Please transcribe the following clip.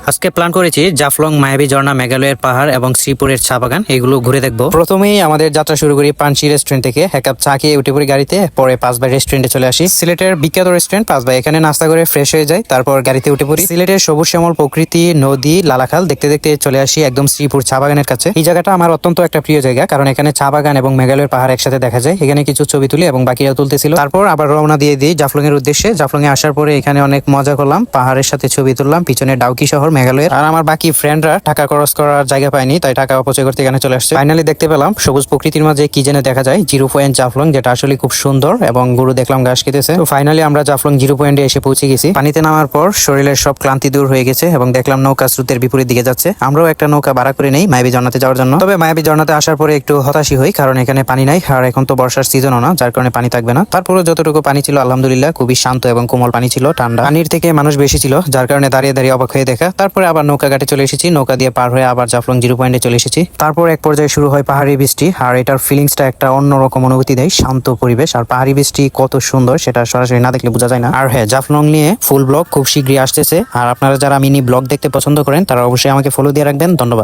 আজকে প্ল্যান করেছি জাফলং, মায়াবী ঝর্ণা, মেঘালয়ের পাহাড় এবং শ্রীপুরের চা বাগান এগুলো ঘুরে দেখবো। প্রথমেই আমাদের যাত্রা শুরু করি পানসি রেস্টুরেন্ট থেকে। এক কাপ চা খেয়ে উঠে পড়ি গাড়িতে, পরে পাঁচবাই রেস্টুরেন্টে চলে আসি। সিলেটের বিখ্যাত রেস্টুরেন্ট পাঁচবাই, এখানে নাস্তা করে ফ্রেশ হয়ে যায়, তারপর গাড়িতে উঠে পড়ি। সিলেটের সবুজ শ্যামল প্রকৃতি, নদী, লালাখাল দেখতে দেখতে চলে আসি একদম শ্রীপুর চা বাগানের কাছে। এই জায়গাটা আমার অত্যন্ত একটা প্রিয় জায়গা, কারণ এখানে চা বাগান এবং মেঘালয়ের পাহাড় একসাথে দেখা যায়। এখানে কিছু ছবি তুলি এবং বাকিরা তুলতেছিল। তারপর আবার রওনা দিয়ে দিই জাফলং এর উদ্দেশ্যে। জাফলং এ আসার পরে এখানে অনেক মজা করলাম, পাহাড়ের সাথে ছবি তুললাম, পিছনে ডাউকি শহর মেঘালয়ের। আর আমার বাকি ফ্রেন্ডরা টাকা খরচ করার জায়গা পায়নি, তাই টাকা অপচয় করতে এখানে চলে আসছে। ফাইনালি দেখতে পেলাম সবুজ প্রকৃতির মাঝে কি যেন দেখা যায়, জিরো পয়েন্ট জাফলং, যেটা আসলে খুব সুন্দর, এবং গরু দেখলাম ঘাস খেতেছে। তো ফাইনালি আমরা জাফলং জিরো পয়েন্টে এসে পৌঁছে গেছি। পানিতে নামার পর শরীরের সব ক্লান্তি দূর হয়ে গেছে এবং দেখলাম নৌকা স্রোতের বিপরীত দিকে যাচ্ছে। আমরাও একটা নৌকা ভাড়া করে নেই মায়াবী ঝর্ণাতে যাওয়ার জন্য। তবে মায়াবী ঝর্ণাতে আসার পরে একটু হতাশই হই, কারণ এখানে পানি নাই, আর এখন তো বর্ষার সিজনও না, যার কারণে পানি থাকবে না। তারপরে যতটুকু পানি ছিল আলহামদুলিল্লাহ খুবই শান্ত এবং কোমল পানি ছিল, ঠান্ডা। পানির থেকে মানুষ বেশি ছিল, যার কারণে দাঁড়িয়ে দাঁড়িয়ে অবাক হয়ে দেখা। তারপরে আবার নৌকা ঘাটে চলে এসেছি, নৌকা দিয়ে পার হয়ে আবার জাফলং জিরো পয়েন্টে চলে এসেছি। তারপর এক পর্যায়ে শুরু হয় পাহাড়ি বৃষ্টি, আর এটার ফিলিংসটা একটা অন্যরকম অনুভূতি দেয়, শান্ত পরিবেশ। আর পাহাড়ি বৃষ্টি কত সুন্দর সেটা সরাসরি না দেখলে বোঝা যায় না। আর হ্যাঁ, জাফলং নিয়ে ফুল ব্লগ খুব শীঘ্রই আসতেছে, আর আপনারা যারা মিনি ব্লগ দেখতে পছন্দ করেন তারা অবশ্যই আমাকে ফলো দিয়ে রাখবেন। ধন্যবাদ।